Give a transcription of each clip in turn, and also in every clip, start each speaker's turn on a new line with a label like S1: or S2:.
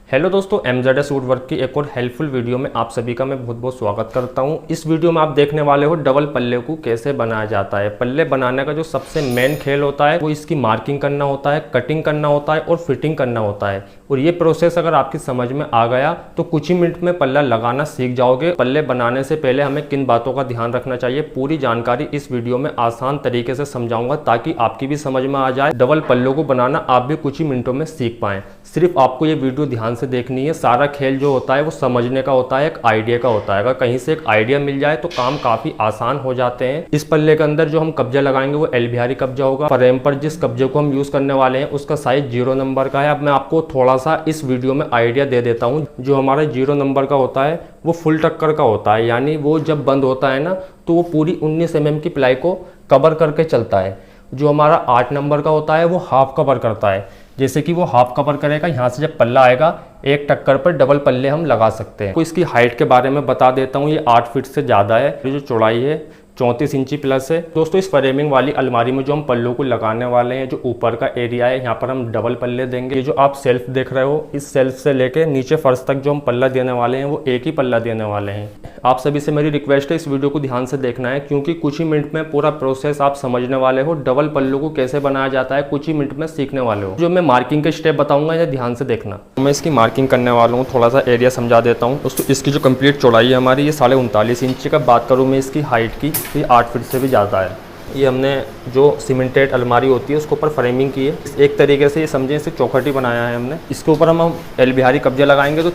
S1: Hello दोस्तों, MZS woodwork की एक और हेल्पफुल वीडियो में आप सभी का मैं बहुत बहुत स्वागत करता हूं। इस वीडियो में आप देखने वाले हो डबल पल्ले को कैसे बनाया जाता है। पल्ले बनाने का जो सबसे मेन खेल होता है वो इसकी मार्किंग करना होता है, कटिंग करना होता है और फिटिंग करना होता है। और ये प्रोसेस अगर आपकी समझ में आ गया तो कुछ ही मिनट में पल्ला लगाना सीख जाओगे। पल्ले बनाने से पहले हमें किन बातों का ध्यान रखना चाहिए, पूरी जानकारी इस वीडियो में आसान तरीके से समझाऊंगा ताकि आपकी भी समझ में आ जाए। डबल पल्लों को बनाना आप भी कुछ ही मिनटों में सीख पाएं। सिर्फ आपको ये वीडियो ध्यान से देखनी है। सारा खेल जो होता है वो समझने का होता है, एक आइडिया का होता है। अगर कहीं से एक आइडिया मिल जाए तो काम काफी आसान हो जाते हैं। इस पल्ले के अंदर जो हम कब्जा लगाएंगे वो एल बिहारी कब्जा होगा। फ्रेम पर जिस कब्जे को हम यूज करने वाले हैं उसका साइज 0 नंबर का है। अब मैं आपको थोड़ा सा इस वीडियो में आइडिया दे देता हूँ। जो हमारा 0 नंबर का होता है वो फुल टक्कर का होता है, यानी वो जब बंद होता है ना तो वो पूरी 19 mm की प्लाई को कवर करके चलता है। जो हमारा 8 नंबर का होता है वो हाफ कवर करता है। जैसे कि वो हाफ कवर करेगा, यहाँ से जब पल्ला आएगा एक टक्कर पर डबल पल्ले हम लगा सकते हैं। तो इसकी हाइट के बारे में बता देता हूँ। ये 8 फीट से ज़्यादा है। ये जो चौड़ाई है 34 इंची प्लस है। दोस्तों, इस फ्रेमिंग वाली अलमारी में जो हम पल्लों को लगाने वाले हैं, जो ऊपर का एरिया है यहाँ पर हम डबल पल्ले देंगे। ये जो आप सेल्फ देख रहे हो, इस सेल्फ से लेके नीचे फर्श तक जो हम पल्ला देने वाले हैं वो एक ही पल्ला देने वाले हैं। आप सभी से मेरी रिक्वेस्ट है इस वीडियो को ध्यान से देखना है, क्योंकि कुछ ही मिनट में पूरा प्रोसेस आप समझने वाले हो। डबल पल्लों को कैसे बनाया जाता है कुछ ही मिनट में सीखने वाले हो। जो मैं मार्किंग के स्टेप बताऊंगा ये ध्यान से देखना। मैं इसकी मार्किंग करने वाला हूँ, थोड़ा सा एरिया समझा देता हूँ। दोस्तों, इसकी जो कंप्लीट चौड़ाई है हमारी ये 39.5 इंची का। बात करूँ मैं इसकी हाइट की तो ये 8 फीट से भी ज़्यादा है। ये हमने जो सीमेंटेड अलमारी होती है उसके ऊपर फ्रेमिंग की है। एक तरीके से ये समझें, इसे चौखटी बनाया है हमने। इसके ऊपर हम एल बिहारी कब्जा लगाएंगे तो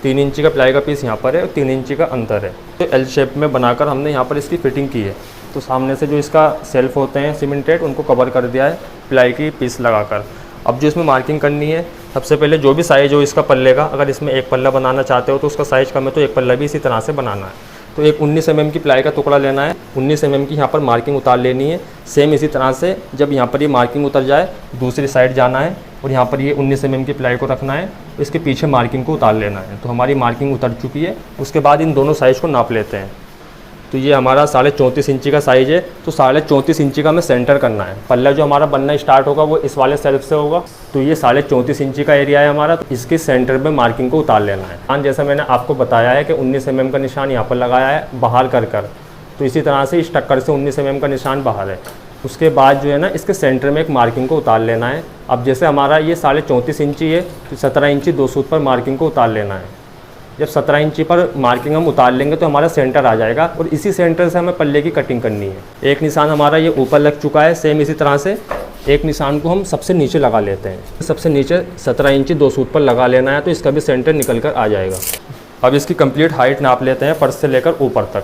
S1: 3 इंची का प्लाई का पीस यहाँ पर है और 3 इंची का अंतर है। तो एल शेप में बनाकर हमने यहाँ पर इसकी फिटिंग की है। तो सामने से जो इसका सेल्फ होते हैं सीमेंटेड, उनको कवर कर दिया है प्लाई की पीस लगाकर। अब जो इसमें मार्किंग करनी है, सबसे पहले जो भी साइज हो इसका पल्ले का, अगर इसमें एक पल्ला बनाना चाहते हो तो उसका साइज कम है तो एक पल्ला भी इसी तरह से बनाना है। तो एक 19 mm की प्लाई का टुकड़ा लेना है। 19 mm की यहाँ पर मार्किंग उतार लेनी है। सेम इसी तरह से जब यहाँ पर ये मार्किंग उतर जाए दूसरी साइड जाना है और यहाँ पर ये 19 mm की प्लाई को रखना है। इसके पीछे मार्किंग को उतार लेना है। तो हमारी मार्किंग उतर चुकी है। उसके बाद इन दोनों साइज़ को नाप लेते हैं। तो ये हमारा 34.5 इंची का साइज़ है। तो 34.5 इंची का हमें सेंटर करना है। पल्ला जो हमारा बनना स्टार्ट होगा वो इस वाले सेल्फ से होगा। तो ये 34.5 इंची का एरिया है हमारा। तो इसके सेंटर में मार्किंग को उतार लेना है। जैसा मैंने आपको बताया है कि 19 mm का निशान यहाँ पर लगाया है बाहर कर। तो इसी तरह से इस टक्कर से 19 mm का निशान बाहर है। उसके बाद जो है ना इसके सेंटर में एक मार्किंग को उतार लेना है। अब जैसे हमारा ये 34.5 इंची है तो 17 इंची 2 सूत पर मार्किंग को उतार लेना है। जब 17 इंची पर मार्किंग हम उतार लेंगे तो हमारा सेंटर आ जाएगा और इसी सेंटर से हमें पल्ले की कटिंग करनी है। एक निशान हमारा ये ऊपर लग चुका है। सेम इसी तरह से एक निशान को हम सबसे नीचे लगा लेते हैं। सबसे नीचे 17 इंची 2 सूत पर लगा लेना है तो इसका भी सेंटर निकल कर आ जाएगा। अब इसकी कंप्लीट हाइट नाप लेते हैं फर्श से लेकर ऊपर तक।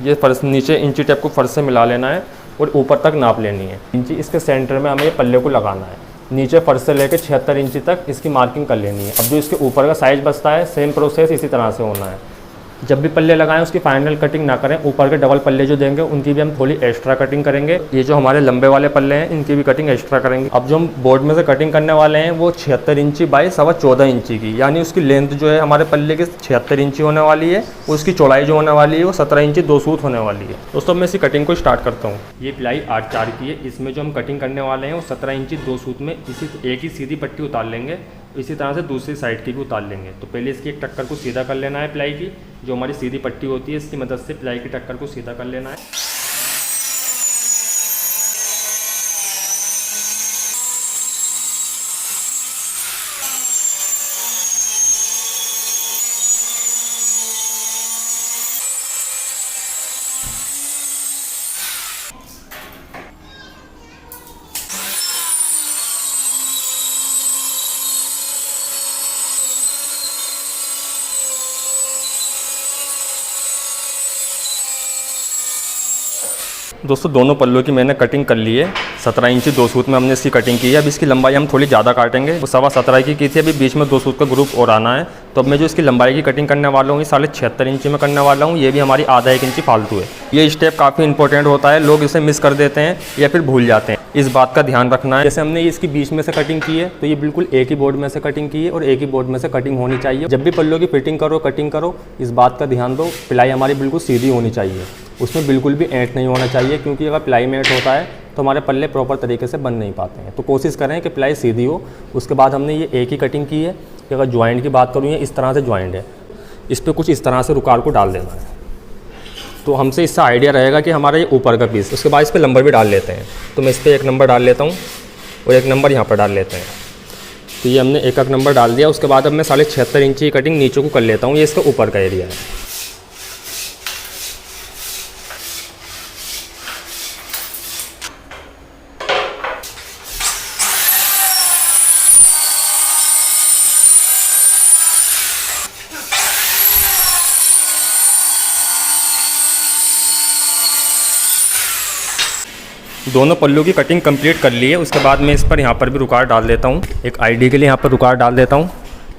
S1: ये फर्श नीचे इंची टेप को फर्श से मिला लेना है और ऊपर तक नाप लेनी है। इंची इसके सेंटर में हमें ये पल्ले को लगाना है। नीचे फर्श से लेकर 76 इंची तक इसकी मार्किंग कर लेनी है। अब जो इसके ऊपर का साइज बचता है सेम प्रोसेस इसी तरह से होना है। जब भी पल्ले लगाएं उसकी फाइनल कटिंग ना करें। ऊपर के डबल पल्ले जो देंगे उनकी भी हम थोड़ी एक्स्ट्रा कटिंग करेंगे। ये जो हमारे लंबे वाले पल्ले हैं इनकी भी कटिंग एक्स्ट्रा करेंगे। अब जो हम बोर्ड में से कटिंग करने वाले हैं वो 76 इंची बाई 14.25 इंची की, यानी उसकी लेंथ जो है हमारे पल्ले के 76 इंची होने वाली है। उसकी चौड़ाई जो होने वाली है वो 17 इंची 2 सूत होने वाली है। दोस्तों, मैं इसी कटिंग को स्टार्ट करता हूँ। ये प्लाई 8/4 की है। इसमें जो हम कटिंग करने वाले हैं वो 17 इंची 2 सूत में इसी एक ही सीधी पट्टी उतार लेंगे। इसी तरह से दूसरी साइड की भी उतार लेंगे। तो पहले इसकी एक टक्कर को सीधा कर लेना है। प्लाई की जो हमारी सीधी पट्टी होती है इसकी मदद से प्लाई की टक्कर को सीधा कर लेना है। दोस्तों, दोनों पल्लों की मैंने कटिंग कर ली है। 17 इंची 2 सूत में हमने इसकी कटिंग की है। अब इसकी लंबाई हम थोड़ी ज़्यादा काटेंगे। वो 17.25 की थी, अभी बीच में 2 सूत का ग्रुप और आना है। तो अब मैं जो इसकी लंबाई की कटिंग करने वाला हूँ ये 76.5 इंची में करने वाला हूँ। ये भी हमारी आधा 1 इंची फालतू है। ये स्टेप काफ़ी इंपॉर्टेंट होता है, लोग इसे मिस कर देते हैं या फिर भूल जाते हैं। इस बात का ध्यान रखना है। जैसे हमने इसकी बीच में से कटिंग की है तो ये बिल्कुल एक ही बोर्ड में से कटिंग की है और एक ही बोर्ड में से कटिंग होनी चाहिए। जब भी पल्लों की फिटिंग करो, कटिंग करो, इस बात का ध्यान दो, प्लाई हमारी बिल्कुल सीधी होनी चाहिए। उसमें बिल्कुल भी ऐंठ नहीं होना चाहिए, क्योंकि अगर प्लाई में ऐंठ होता है तो हमारे पल्ले प्रॉपर तरीके से बन नहीं पाते हैं। तो कोशिश करें कि प्लाई सीधी हो। उसके बाद हमने ये एक ही कटिंग की है कि अगर ज्वाइंट की बात करूँ, ये इस तरह से ज्वाइंट है, इस पर कुछ इस तरह से रुकार को डाल देना है। तो हमसे इससे आइडिया रहेगा कि हमारा ये ऊपर का पीस, उसके बाद इस पर नंबर भी डाल लेते हैं। तो मैं इस पर 1 नंबर डाल लेता हूँ और 1 नंबर यहाँ पर डाल लेते हैं। तो ये हमने 1 नंबर डाल दिया। उसके बाद अब मैं 76.5 इंच की कटिंग नीचे को कर लेता हूँ। ये इसका ऊपर का एरिया है। दोनों पल्लू की कटिंग कंप्लीट कर ली है। उसके बाद मैं इस पर यहाँ पर भी रुकार डाल देता हूँ। एक आईडी के लिए यहाँ पर रुकार डाल देता हूँ।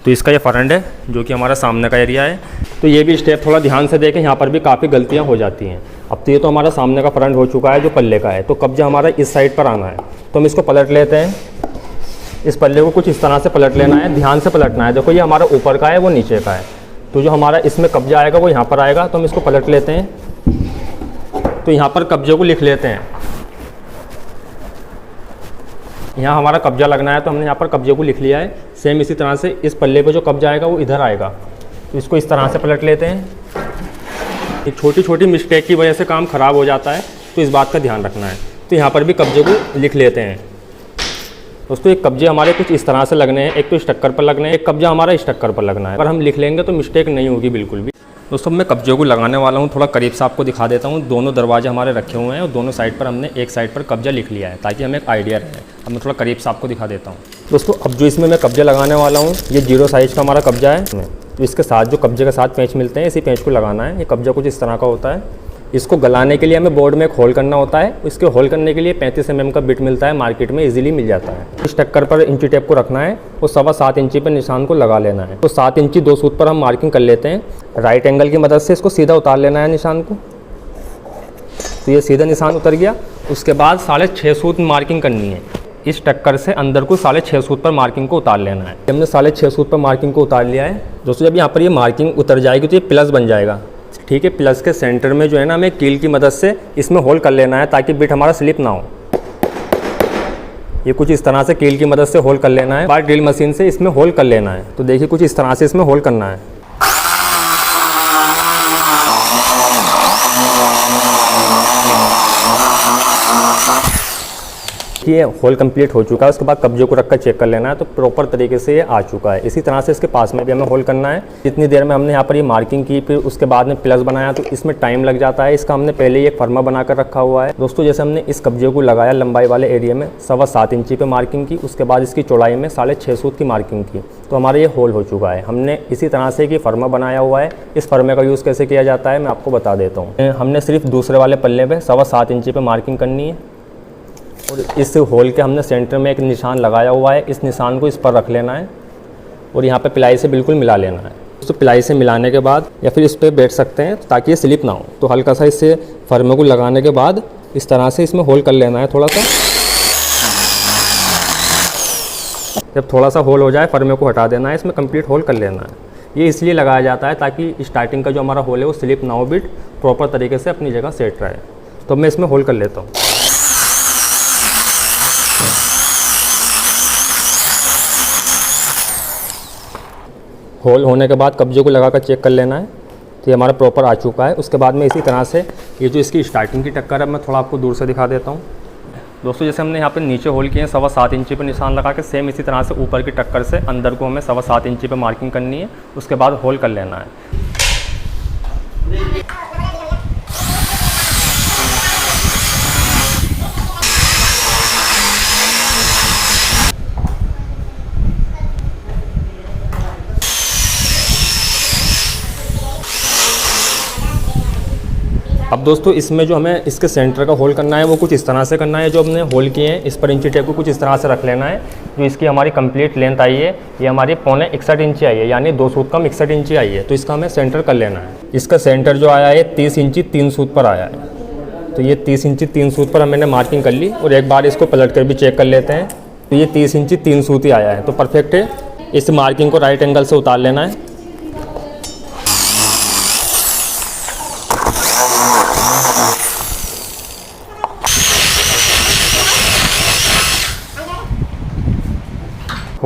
S1: तो इसका ये फ्रंट है जो कि हमारा सामने का एरिया है। तो ये भी स्टेप थोड़ा ध्यान से देखें, यहाँ पर भी काफ़ी गलतियाँ हो जाती हैं। अब तो ये तो हमारा सामने का फ्रंट हो चुका है जो पल्ले का है। तो कब्जा हमारा इस साइड पर आना है। तो हम इसको पलट लेते हैं। इस पल्ले को कुछ इस तरह से पलट लेना है, ध्यान से पलटना है। देखो ये हमारा ऊपर का है, वो नीचे का है। तो जो हमारा इसमें कब्जा आएगा वो यहाँ पर आएगा। तो हम इसको पलट लेते हैं। तो यहाँ पर कब्जे को लिख लेते हैं। यहाँ हमारा कब्जा लगना है तो हमने यहाँ पर कब्जे को लिख लिया है। सेम इसी तरह से इस पल्ले पे जो कब्जा आएगा वो इधर आएगा। तो इसको इस तरह से पलट लेते हैं। एक छोटी छोटी मिस्टेक की वजह से काम ख़राब हो जाता है, तो इस बात का ध्यान रखना है। तो यहाँ पर भी कब्जे को लिख लेते हैं। दोस्तों एक कब्जे हमारे कुछ इस तरह से लगने हैं, एक तो इस टक्कर पर लगने हैं, एक कब्जा हमारा इस टक्कर पर लगना है। अगर हम लिख लेंगे तो मिस्टेक नहीं होगी बिल्कुल भी। दोस्तों मैं कब्जे को लगाने वाला हूँ, थोड़ा करीब से आपको दिखा देता हूँ। दोनों दरवाजे हमारे रखे हुए हैं और दोनों साइड पर हमने एक साइड पर कब्जा लिख लिया है ताकि हमें एक आइडिया रहे। अब मैं थोड़ा करीब से आपको दिखा देता हूँ। दोस्तों अब जो इसमें मैं कब्जा लगाने वाला हूँ, ये 0 साइज़ का हमारा कब्जा है। तो इसके साथ जो कब्जे के साथ पेंच मिलते हैं, इसी पेंच को लगाना है। ये कब्जा कुछ इस तरह का होता है। इसको गलाने के लिए हमें बोर्ड में एक होल करना होता है। इसके होल करने के लिए 35 mm का बिट मिलता है, मार्केट में इजीली मिल जाता है। इस टक्कर पर इंची टेप को रखना है और 7.25 इंची पर निशान को लगा लेना है। तो 7 इंची 2 सूत पर हम मार्किंग कर लेते हैं। राइट एंगल की मदद से इसको सीधा उतार लेना है निशान को। तो ये सीधा निशान उतर गया। उसके बाद 6.5 सूत मार्किंग करनी है। इस टक्कर से अंदर को 6.5 सूत पर मार्किंग को उतार लेना है। हमने 6.5 सूत पर मार्किंग को उतार लिया है। दोस्तों जब यहाँ पर ये मार्किंग उतर जाएगी तो ये प्लस बन जाएगा। ठीक है, प्लस के सेंटर में जो है ना हमें कील की मदद से इसमें होल कर लेना है ताकि बिट हमारा स्लिप ना हो। ये कुछ इस तरह से कील की मदद से होल कर लेना है। बार ड्रिल मशीन से इसमें होल कर लेना है। तो देखिए कुछ इस तरह से इसमें होल करना है। ये होल कंप्लीट हो चुका है। उसके बाद कब्जे को रखकर चेक कर लेना है। तो प्रॉपर तरीके से ये आ चुका है। इसी तरह से इसके पास में भी हमें होल करना है। जितनी देर में हमने यहाँ पर ये मार्किंग की, फिर उसके बाद में प्लस बनाया, तो इसमें टाइम लग जाता है। इसका हमने पहले ही एक फर्मा बनाकर रखा हुआ है। दोस्तों जैसे हमने इस कब्जे को लगाया लंबाई वाले एरिया में 7.25 इंची पे मार्किंग की, उसके बाद इसकी चौड़ाई में 6.5 सूत की मार्किंग की, तो हमारा ये होल हो चुका है। हमने इसी तरह से कि फर्मा बनाया हुआ है। इस फर्मे का यूज़ कैसे किया जाता है मैं आपको बता देता हूँ। हमने सिर्फ दूसरे वाले पल्ले पे 7.25 इंची पे मार्किंग करनी है और इस होल के हमने सेंटर में एक निशान लगाया हुआ है। इस निशान को इस पर रख लेना है और यहाँ पे प्लाई से बिल्कुल मिला लेना है। तो प्लाई से मिलाने के बाद या फिर इस पर बैठ सकते हैं ताकि ये स्लिप ना हो। तो हल्का सा इससे फर्मे को लगाने के बाद इस तरह से इसमें होल कर लेना है थोड़ा सा। जब थोड़ा सा होल हो जाए फर्मे को हटा देना है, इसमें कंप्लीट होल कर लेना है। ये इसलिए लगाया जाता है ताकि स्टार्टिंग का जो हमारा होल है वो स्लिप ना हो, बिट प्रॉपर तरीके से अपनी जगह सेट रहे। तो मैं इसमें होल कर लेता हूँ। होल होने के बाद कब्जे को लगाकर चेक कर लेना है। तो ये हमारा प्रॉपर आ चुका है। उसके बाद में इसी तरह से ये जो इसकी स्टार्टिंग की टक्कर है मैं थोड़ा आपको दूर से दिखा देता हूँ। दोस्तों जैसे हमने यहाँ पे नीचे होल किए हैं 7.25 इंची पे निशान लगा के, सेम इसी तरह से ऊपर की टक्कर से अंदर को हमें 7.25 इंची पे मार्किंग करनी है। उसके बाद होल कर लेना है। अब दोस्तों इसमें जो हमें इसके सेंटर का होल करना है वो कुछ इस तरह से करना है। जो हमने होल किए हैं इस पर इंची टेप को कुछ इस तरह से रख लेना है। जो इसकी हमारी कंप्लीट लेंथ आई है ये हमारी 0.61 इंची आई है, यानी 2 सूत कम 61 इंची आई है। तो इसका हमें सेंटर कर लेना है। इसका सेंटर जो आया है 30 इंची 3 सूत पर आया है। तो ये 30 इंची 3 सूत पर हमने मार्किंग कर ली और एक बार इसको पलट कर भी चेक कर लेते हैं। तो ये 30 इंची 3 सूत ही आया है, तो परफेक्ट है। इस मार्किंग को राइट एंगल से उतार लेना है।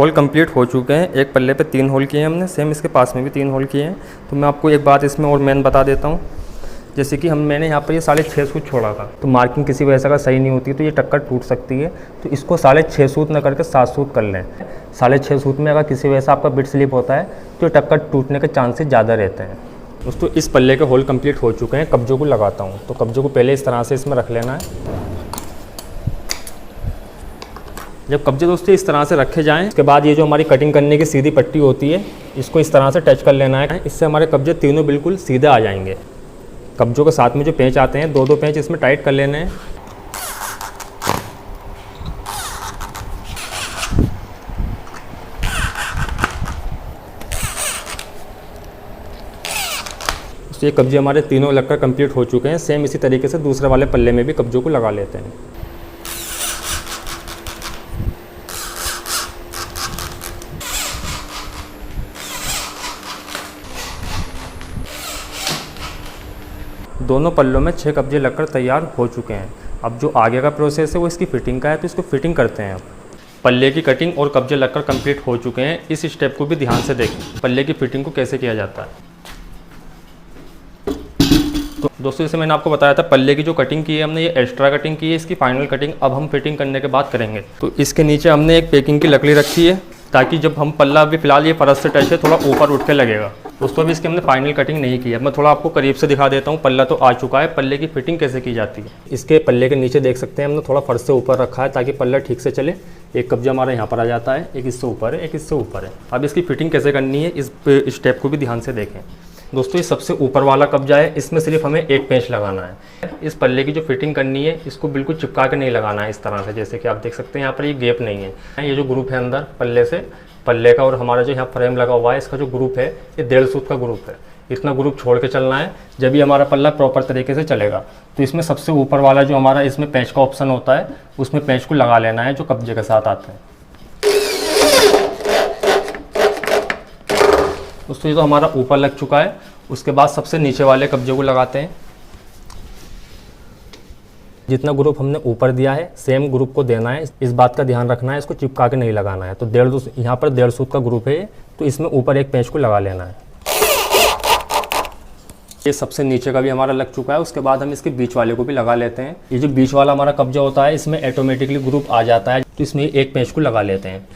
S1: होल कंप्लीट हो चुके हैं। एक पल्ले पे 3 होल किए हैं हमने, सेम इसके पास में भी 3 होल किए हैं। तो मैं आपको एक बात इसमें और मेन बता देता हूँ, जैसे कि मैंने यहाँ पर ये 6.5 सूत छोड़ा था, तो मार्किंग किसी वजह से अगर सही नहीं होती तो ये टक्कर टूट सकती है। तो इसको 6.5 सूत न करके 7 सूत कर लें। 6.5 सूत में अगर किसी वजह से आपका बिट स्लिप होता है तो टक्कर टूटने के चांसेस ज़्यादा रहते हैं। दोस्तों इस पल्ले के होल कंप्लीट हो चुके हैं। कब्जों को लगाता हूँ, तो कब्जों को पहले इस तरह से इसमें रख लेना है। जब कब्जे दोस्तों इस तरह से रखे जाएं, उसके बाद ये जो हमारी कटिंग करने की सीधी पट्टी होती है, इसको इस तरह से टच कर लेना है। इससे हमारे कब्जे तीनों बिल्कुल सीधे आ जाएंगे। कब्जों के साथ में जो पेंच आते हैं, 2-2 पेंच इसमें टाइट कर लेने हैं। तो ये कब्जे हमारे तीनों लगकर कंप्लीट हो चुके हैं। सेम इसी तरीके से दूसरे वाले पल्ले में भी कब्जों को लगा लेते हैं। दोनों पल्लों में 6 कब्जे लगकर तैयार हो चुके हैं। अब जो आगे का प्रोसेस है वो इसकी फिटिंग का है, तो इसको फिटिंग करते हैं। अब पल्ले की कटिंग और कब्जे लगकर कंप्लीट हो चुके हैं। इस स्टेप को भी ध्यान से देखें, पल्ले की फिटिंग को कैसे किया जाता है। तो दोस्तों जैसे मैंने आपको बताया था, पल्ले की जो कटिंग की है हमने, ये एक्स्ट्रा कटिंग की है। इसकी फाइनल कटिंग अब हम फिटिंग करने के बाद करेंगे। तो इसके नीचे हमने एक पैकिंग की लकड़ी रखी है, ताकि जब हम पल्ला अभी फिलहाल ये फरस से टच है, थोड़ा ऊपर उठ के लगेगा। दोस्तों अभी इसकी हमने फाइनल कटिंग नहीं की है। मैं थोड़ा आपको करीब से दिखा देता हूँ। पल्ला तो आ चुका है, पल्ले की फिटिंग कैसे की जाती है। इसके पल्ले के नीचे देख सकते हैं हमने थोड़ा फर्श से ऊपर रखा है, ताकि पल्ला ठीक से चले। एक कब्जा हमारा यहाँ पर आ जाता है, एक इससे ऊपर है, एक इससे ऊपर है। अब इसकी फिटिंग कैसे करनी है, इस स्टेप को भी ध्यान से देखें। दोस्तों ये सबसे ऊपर वाला कब्जा है, इसमें सिर्फ हमें एक पेंच लगाना है। इस पल्ले की जो फिटिंग करनी है, इसको बिल्कुल चिपका के नहीं लगाना है इस तरह से, जैसे कि आप देख सकते हैं यहाँ पर ये गैप नहीं है। ये जो ग्रुप है अंदर पल्ले से, पल्ले का और हमारा जो यहाँ फ्रेम लगा हुआ है, इसका जो ग्रुप है ये 1.5 सूत का ग्रुप है। इतना ग्रुप छोड़ के चलना है, जब भी हमारा पल्ला प्रॉपर तरीके से चलेगा। तो इसमें सबसे ऊपर वाला जो हमारा इसमें पेंच का ऑप्शन होता है, उसमें पेंच को लगा लेना है, जो कब्जे के साथ आते हैं। दोस्तों ये तो हमारा ऊपर लग चुका है। उसके बाद सबसे नीचे वाले कब्जे को लगाते हैं। जितना ग्रुप हमने ऊपर दिया है, सेम ग्रुप को देना है। इस बात का ध्यान रखना है, इसको चिपका के नहीं लगाना है। तो यहाँ पर 1.5 सूत का ग्रुप है, तो इसमें ऊपर एक पेंच को लगा लेना है। ये सबसे नीचे का भी हमारा लग चुका है। उसके बाद हम इसके बीच वाले को भी लगा लेते हैं। ये जो बीच वाला हमारा कब्जा होता है, इसमें ऑटोमेटिकली ग्रुप आ जाता है, तो इसमें एक पेंच को लगा लेते हैं।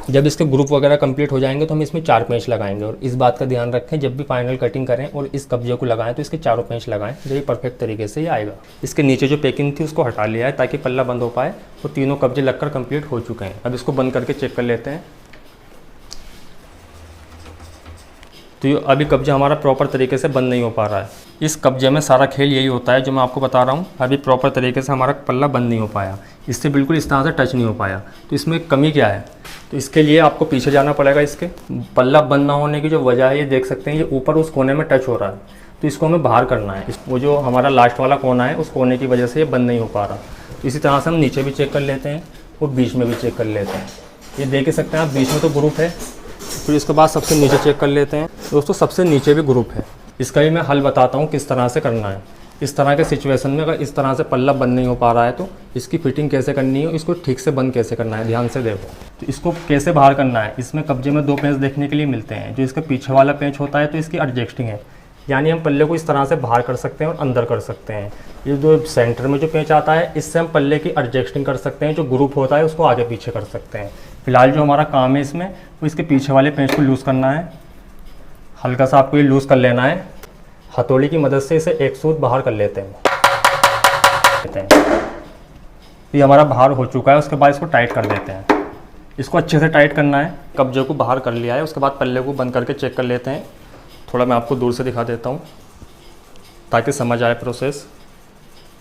S1: जब इसके ग्रुप वगैरह कंप्लीट हो जाएंगे तो हम इसमें 4 पेंच लगाएंगे। और इस बात का ध्यान रखें, जब भी फाइनल कटिंग करें और इस कब्जे को लगाएं तो इसके 4 पेंच लगाएं, जो ये परफेक्ट तरीके से ही आएगा। इसके नीचे जो पैकिंग थी उसको हटा लिया है, ताकि पल्ला बंद हो पाए। तो तीनों कब्जे लगकर कंप्लीट हो चुके हैं। अब इसको बंद करके चेक कर लेते हैं। तो ये अभी कब्जा हमारा प्रॉपर तरीके से बंद नहीं हो पा रहा है। इस कब्जे में सारा खेल यही होता है जो मैं आपको बता रहा हूँ। अभी प्रॉपर तरीके से हमारा पल्ला बंद नहीं हो पाया, इससे बिल्कुल इस तरह से टच नहीं हो पाया। तो इसमें कमी क्या है, तो इसके लिए आपको पीछे जाना पड़ेगा। इसके पल्ला बंद ना होने की जो वजह है, ये देख सकते हैं, ये ऊपर उस कोने में टच हो रहा है, तो इसको हमें बाहर करना है। वो जो हमारा लास्ट वाला कोना है, उस कोने की वजह से ये बंद नहीं हो पा रहा। तो इसी तरह से हम नीचे भी चेक कर लेते हैं और बीच में भी चेक कर लेते हैं। ये देख ही सकते हैं आप, बीच में तो ग्रुप है। फिर इसके बाद सबसे नीचे चेक कर लेते हैं। दोस्तों सबसे नीचे भी ग्रुप है। इसका भी मैं हल बताता हूँ किस तरह से करना है। इस तरह के सिचुएशन में अगर इस तरह से पल्ला बंद नहीं हो पा रहा है, तो इसकी फिटिंग कैसे करनी है, इसको ठीक से बंद कैसे करना है, ध्यान से देखो। तो इसको कैसे बाहर करना है, इसमें कब्जे में 2 पेंच देखने के लिए मिलते हैं। जो इसका पीछे वाला पेंच होता है, तो इसकी एडजस्टिंग है, यानी हम पल्ले को इस तरह से बाहर कर सकते हैं और अंदर कर सकते हैं। ये जो सेंटर में जो पेंच आता है, इससे हम पल्ले की एडजस्टिंग कर सकते हैं। जो ग्रुप होता है उसको आगे पीछे कर सकते हैं। फिलहाल जो हमारा काम है इसमें, वो इसके पीछे वाले पेंच को लूज़ करना है। हल्का सा आपको ये लूज़ कर लेना है। हथौड़ी की मदद से इसे एक सूत बाहर कर लेते हैं। ये हमारा बाहर हो चुका है। उसके बाद इसको टाइट कर देते हैं। इसको अच्छे से टाइट करना है। कब्जे को बाहर कर लिया है, उसके बाद पल्ले को बंद करके चेक कर लेते हैं। थोड़ा मैं आपको दूर से दिखा देता हूँ ताकि समझ आए प्रोसेस।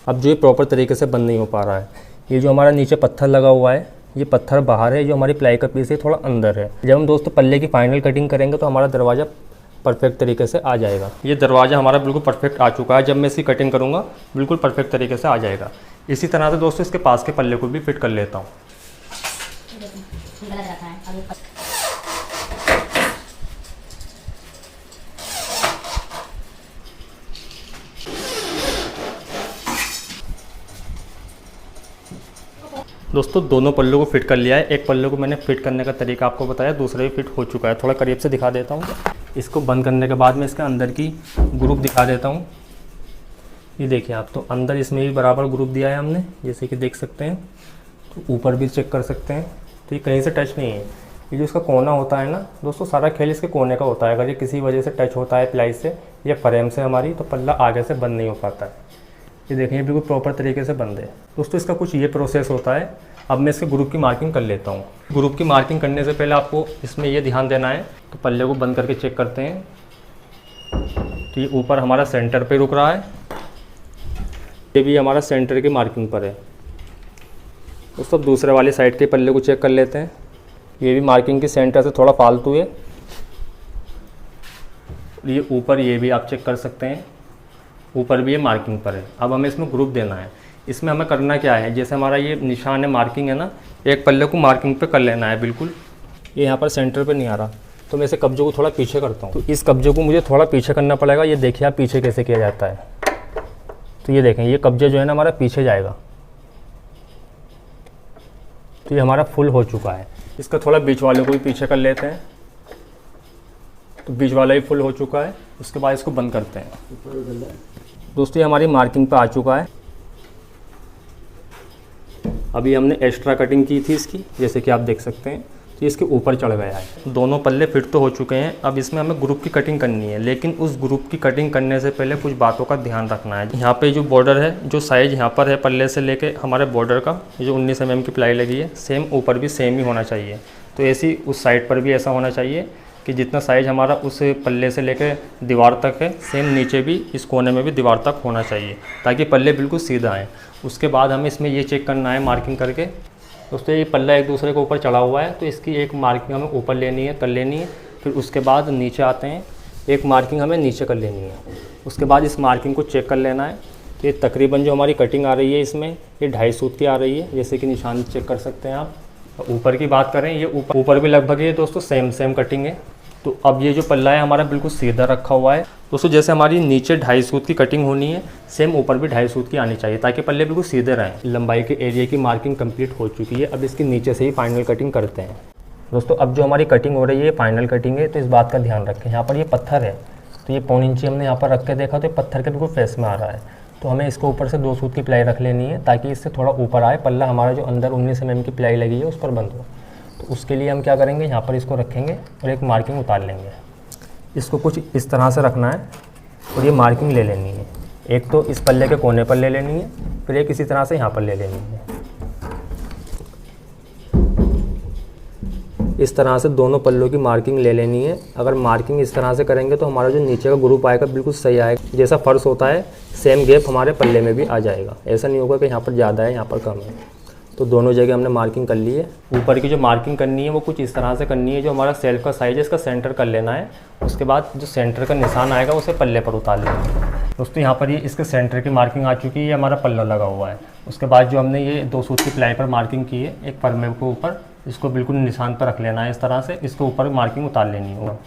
S1: अब जो ये प्रॉपर तरीके से बंद नहीं हो पा रहा है, ये जो हमारा नीचे पत्थर लगा हुआ है, ये पत्थर बाहर है, जो हमारी प्लाई का पीस है थोड़ा अंदर है। जब हम दोस्तों पल्ले की फाइनल कटिंग करेंगे तो हमारा दरवाज़ा परफेक्ट तरीके से आ जाएगा। ये दरवाज़ा हमारा बिल्कुल परफेक्ट आ चुका है। जब मैं इसकी कटिंग करूँगा बिल्कुल परफेक्ट तरीके से आ जाएगा। इसी तरह से दोस्तों इसके पास के पल्ले को भी फिट कर लेता हूँ। दोस्तों दोनों पल्लों को फिट कर लिया है। एक पल्ले को मैंने फिट करने का तरीका आपको बताया, दूसरा भी फिट हो चुका है। थोड़ा करीब से दिखा देता हूँ। इसको बंद करने के बाद मैं इसके अंदर की ग्रुप दिखा देता हूँ। ये देखिए आप, तो अंदर इसमें भी बराबर ग्रुप दिया है हमने, जैसे कि देख सकते हैं। तो ऊपर भी चेक कर सकते हैं, तो ये कहीं से टच नहीं है। ये जो इसका कोना होता है ना दोस्तों, सारा खेल इसके कोने का होता है। अगर ये किसी वजह से टच होता है प्लाई से या फ्रेम से हमारी, तो पल्ला आगे से बंद नहीं हो पाता है। ये देखें, ये बिल्कुल प्रॉपर तरीके से बंद है दोस्तों। इसका कुछ ये प्रोसेस होता है। अब मैं इसके ग्रुप की मार्किंग कर लेता हूँ। ग्रुप की मार्किंग करने से पहले आपको इसमें ये ध्यान देना है। तो पल्ले को बंद करके चेक करते हैं, तो ये ऊपर हमारा सेंटर पे रुक रहा है। ये भी हमारा सेंटर की मार्किंग पर है दोस्तों। दूसरे वाली साइड के पल्ले को चेक कर लेते हैं। ये भी मार्किंग की सेंटर से थोड़ा फालतू है। ये ऊपर, ये भी आप चेक कर सकते हैं, ऊपर भी ये मार्किंग पर है। अब हमें इसमें ग्रुप देना है। इसमें हमें करना क्या है, जैसे हमारा ये निशान है, मार्किंग है ना, एक पल्ले को मार्किंग पे कर लेना है बिल्कुल। ये यहाँ पर सेंटर पे नहीं आ रहा, तो मैं इसे कब्जे को थोड़ा पीछे करता हूँ। तो इस कब्जे को मुझे थोड़ा पीछे करना पड़ेगा। ये देखिए आप पीछे कैसे किया जाता है। तो ये देखें, ये कब्जे जो है ना हमारा पीछे जाएगा। तो ये हमारा फुल हो चुका है। इसका थोड़ा बीच वाले को भी पीछे कर लेते हैं। तो बीच वाला ही फुल हो चुका है। उसके बाद इसको बंद करते हैं दोस्तों। ये हमारी मार्किंग पे आ चुका है। अभी हमने एक्स्ट्रा कटिंग की थी इसकी, जैसे कि आप देख सकते हैं। तो इसके ऊपर चढ़ गया है। दोनों पल्ले फिट तो हो चुके हैं। अब इसमें हमें ग्रुप की कटिंग करनी है, लेकिन उस ग्रुप की कटिंग करने से पहले कुछ बातों का ध्यान रखना है। यहाँ पे जो बॉर्डर है, जो साइज़ यहाँ पर है पल्ले से लेके हमारे बॉर्डर का, ये जो 19 mm की प्लाई लगी है, सेम ऊपर भी सेम ही होना चाहिए। तो ऐसी उस साइड पर भी ऐसा होना चाहिए कि जितना साइज़ हमारा उस पल्ले से लेकर दीवार तक है, सेम नीचे भी इस कोने में भी दीवार तक होना चाहिए, ताकि पल्ले बिल्कुल सीधा आएँ। उसके बाद हमें इसमें ये चेक करना है मार्किंग करके दोस्तों। ये पल्ला एक दूसरे के ऊपर चढ़ा हुआ है, तो इसकी एक मार्किंग हमें ऊपर लेनी है, कर लेनी है। फिर उसके बाद नीचे आते हैं, एक मार्किंग हमें नीचे कर लेनी है। उसके बाद इस मार्किंग को चेक कर लेना है। तो ये तकरीबन जो हमारी कटिंग आ रही है इसमें, ये 2.5 सूत की आ रही है, जैसे कि निशान चेक कर सकते हैं आप। ऊपर की बात करें, ये ऊपर भी लगभग ये दोस्तों सेम कटिंग है। तो अब ये जो पल्ला है हमारा बिल्कुल सीधा रखा हुआ है दोस्तों। जैसे हमारी नीचे 2.5 सूत की कटिंग होनी है, सेम ऊपर भी 2.5 सूत की आनी चाहिए, ताकि पल्ले बिल्कुल सीधे रहें। लंबाई के एरिया की मार्किंग कंप्लीट हो चुकी है। अब इसकी नीचे से ही फाइनल कटिंग करते हैं दोस्तों। अब जो हमारी कटिंग हो रही है, फाइनल कटिंग है, तो इस बात का ध्यान रखें। यहाँ पर ये पत्थर है, तो ये 1.25 इंची हमने यहाँ पर रख के देखा, तो ये पत्थर के बिल्कुल फेस में आ रहा है। तो हमें इसको ऊपर से 2 सूत की प्लाई रख लेनी है, ताकि इससे थोड़ा ऊपर आए पल्ला हमारा, जो अंदर 19 mm की प्लाई लगी है उस पर बंद हो। तो उसके लिए हम क्या करेंगे, यहाँ पर इसको रखेंगे और एक मार्किंग उतार लेंगे। इसको कुछ इस तरह से रखना है और ये मार्किंग ले लेनी है। एक तो इस पल्ले के कोने पर ले लेनी है, फिर एक इसी तरह से यहाँ पर ले लेनी है। इस तरह से दोनों पल्लों की मार्किंग ले लेनी है। अगर मार्किंग इस तरह से करेंगे तो हमारा जो नीचे का ग्रुप आएगा बिल्कुल सही आएगा। जैसा फर्श होता है, सेम गैप हमारे पल्ले में भी आ जाएगा। ऐसा नहीं होगा कि यहाँ पर ज़्यादा है, यहाँ पर कम है। तो दोनों जगह हमने मार्किंग कर ली है। ऊपर की जो मार्किंग करनी है वो कुछ इस तरह से करनी है। जो हमारा सेल्फ का साइज़ है, इसका सेंटर कर लेना है। उसके बाद जो सेंटर का निशान आएगा उसे पल्ले पर उतार लेना है दोस्तों। यहाँ पर ये इसके सेंटर की मार्किंग आ चुकी है, ये हमारा पल्ला लगा हुआ है। उसके बाद जो हमने ये 2 सूत की प्लाई पर मार्किंग की है, एक परमे के ऊपर, इसको बिल्कुल निशान पर रख लेना है। इस तरह से इसके ऊपर मार्किंग उतार लेनी है।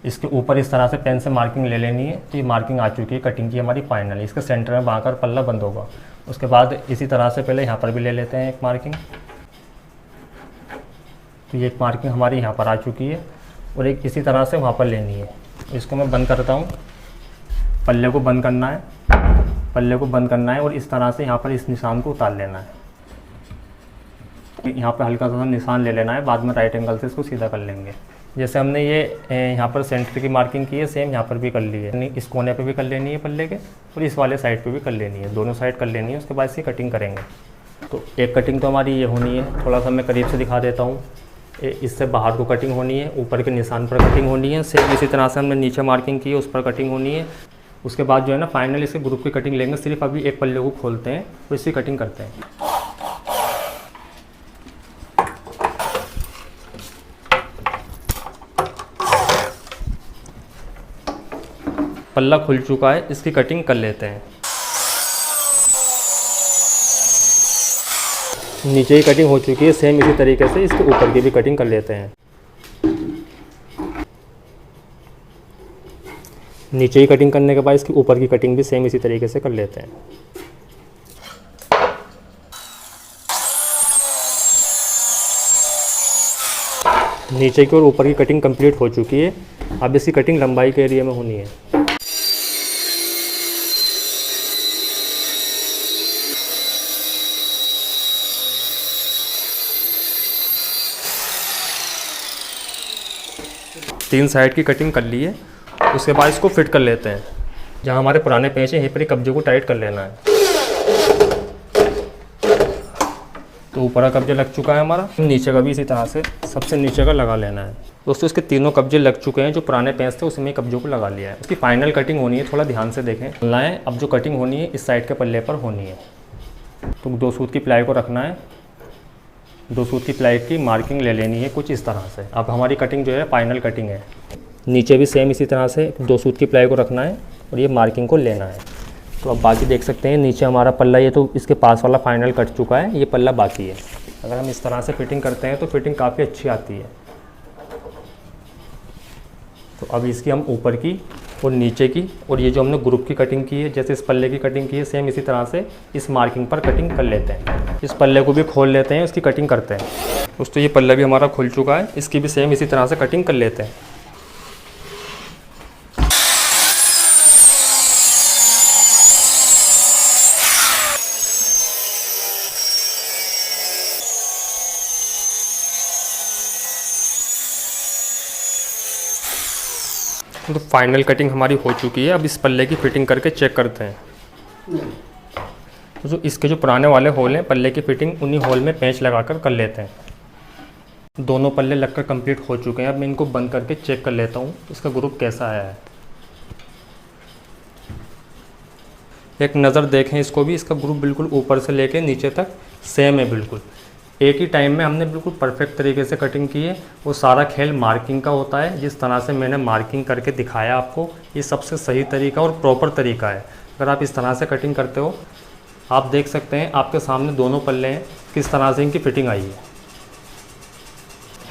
S1: इसके ऊपर इस तरह से पेन से मार्किंग ले लेनी है। तो ये मार्किंग आ चुकी है, कटिंग की हमारी फाइनल। इसके सेंटर में बांधकर पल्ला बंद होगा। उसके बाद इसी तरह से पहले यहाँ पर भी ले लेते हैं एक मार्किंग। तो ये एक मार्किंग हमारी यहाँ पर आ चुकी है और एक इसी तरह से वहाँ पर लेनी है। इसको मैं बंद करता हूँ। पल्ले को बंद करना है, पल्ले को बंद करना है और इस तरह से यहाँ पर इस निशान को उतार लेना है। यहाँ पर हल्का सा निशान ले लेना है, बाद में राइट एंगल से इसको सीधा कर लेंगे। जैसे हमने ये यहाँ पर सेंटर की मार्किंग की है, सेम यहाँ पर भी कर ली है। इस कोने पे भी कर लेनी है पल्ले के, और इस वाले साइड पे भी कर लेनी है। दोनों साइड कर लेनी है। उसके बाद इसकी कटिंग करेंगे। तो एक कटिंग तो हमारी ये होनी है, थोड़ा सा मैं करीब से दिखा देता हूँ। इससे बाहर को कटिंग होनी है, ऊपर के निशान पर कटिंग होनी है। सेम इसी तरह से हमने नीचे मार्किंग की है, उस पर कटिंग होनी है। उसके बाद जो है ना फाइनल इसके ग्रुप की कटिंग लेंगे। सिर्फ अभी एक पल्ले को खोलते हैं और इसकी कटिंग करते हैं। पल्ला खुल चुका है, इसकी कटिंग कर लेते हैं। नीचे की कटिंग हो चुकी है, सेम इसी तरीके से इसके ऊपर की भी कटिंग कर लेते हैं। नीचे की कटिंग करने के बाद इसकी ऊपर की कटिंग भी सेम इसी तरीके से कर लेते हैं। नीचे की और ऊपर की कटिंग कंप्लीट हो चुकी है। अब इसकी कटिंग लंबाई के एरिया में होनी है। तीन साइड की कटिंग कर ली है। उसके बाद इसको फिट कर लेते हैं। जहाँ हमारे पुराने पेंच हैं यहीं पर ही कब्जे को टाइट कर लेना है। तो ऊपर का कब्जा लग चुका है हमारा, नीचे का भी इसी तरह से सबसे नीचे का लगा लेना है। दोस्तों इसके तीनों कब्जे लग चुके हैं। जो पुराने पेंच थे उसमें कब्जों को लगा लिया है। इसकी फाइनल कटिंग होनी है, थोड़ा ध्यान से देखें लाएँ। अब जो कटिंग होनी है इस साइड के पल्ले पर होनी है। तो 2 सूत की प्लाई को रखना है। 2 सूत की प्लाई की मार्किंग ले लेनी है कुछ इस तरह से। अब हमारी कटिंग जो है फाइनल कटिंग है। नीचे भी सेम इसी तरह से 2 सूत की प्लाई को रखना है और ये मार्किंग को लेना है। तो अब बाकी देख सकते हैं नीचे हमारा पल्ला, ये तो इसके पास वाला फाइनल कट चुका है, ये पल्ला बाकी है। अगर हम इस तरह से फिटिंग करते हैं तो फिटिंग काफ़ी अच्छी आती है। तो अब इसकी हम ऊपर की और नीचे की और ये जो हमने ग्रुप की कटिंग की है, जैसे इस पल्ले की कटिंग की है, सेम इसी तरह से इस मार्किंग पर कटिंग कर लेते हैं। इस पल्ले को भी खोल लेते हैं, इसकी कटिंग करते हैं। दोस्तों ये पल्ला भी हमारा खुल चुका है, इसकी भी सेम इसी तरह से कटिंग कर लेते हैं। तो फाइनल कटिंग हमारी हो चुकी है। अब इस पल्ले की फिटिंग करके चेक करते हैं। तो जो इसके जो पुराने वाले होल हैं पल्ले की फिटिंग उन्हीं होल में पेंच लगाकर कर लेते हैं। दोनों पल्ले लगकर कंप्लीट हो चुके हैं। अब मैं इनको बंद करके चेक कर लेता हूँ इसका ग्रुप कैसा आया है। एक नज़र देखें इसको भी, इसका ग्रुप बिल्कुल ऊपर से लेके नीचे तक सेम है। बिल्कुल एक ही टाइम में हमने बिल्कुल परफेक्ट तरीके से कटिंग की है। वो सारा खेल मार्किंग का होता है। जिस तरह से मैंने मार्किंग करके दिखाया आपको, ये सबसे सही तरीका और प्रॉपर तरीका है। अगर आप इस तरह से कटिंग करते हो, आप देख सकते हैं आपके सामने दोनों पल्ले हैं, किस तरह से इनकी फिटिंग आई है।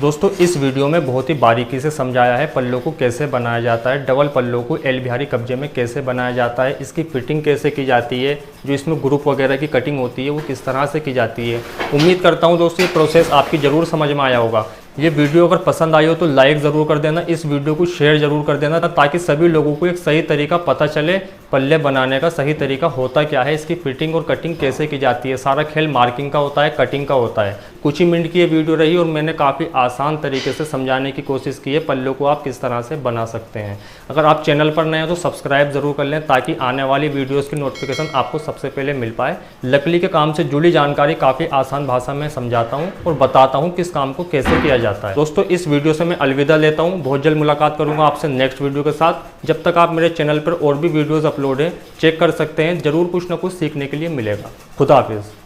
S1: दोस्तों इस वीडियो में बहुत ही बारीकी से समझाया है पल्लों को कैसे बनाया जाता है, डबल पल्लों को एल बिहारी कब्जे में कैसे बनाया जाता है, इसकी फिटिंग कैसे की जाती है, जो इसमें ग्रुप वगैरह की कटिंग होती है वो किस तरह से की जाती है। उम्मीद करता हूँ दोस्तों ये प्रोसेस आपकी ज़रूर समझ में आया होगा। ये वीडियो अगर पसंद आई हो तो लाइक ज़रूर कर देना, इस वीडियो को शेयर ज़रूर कर देना, ताकि सभी लोगों को एक सही तरीका पता चले पल्ले बनाने का सही तरीका होता क्या है, इसकी फिटिंग और कटिंग कैसे की जाती है। सारा खेल मार्किंग का होता है, कटिंग का होता है। कुछ ही मिनट की ये वीडियो रही और मैंने काफ़ी आसान तरीके से समझाने की कोशिश की है पल्लों को आप किस तरह से बना सकते हैं। अगर आप चैनल पर नए हो तो सब्सक्राइब ज़रूर कर लें, ताकि आने वाली वीडियोज़ की नोटिफिकेशन आपको सबसे पहले मिल पाए। लकड़ी के काम से जुड़ी जानकारी काफ़ी आसान भाषा में समझाता हूँ और बताता हूँ किस काम को कैसे किया जाता है। दोस्तों इस वीडियो से मैं अलविदा लेता हूँ। बहुत जल्द मुलाकात करूँगा आपसे नेक्स्ट वीडियो के साथ। जब तक आप मेरे चैनल पर और भी वीडियोज़ अपलोड हैं चेक कर सकते हैं, ज़रूर कुछ ना कुछ सीखने के लिए मिलेगा। खुदा हाफिज़।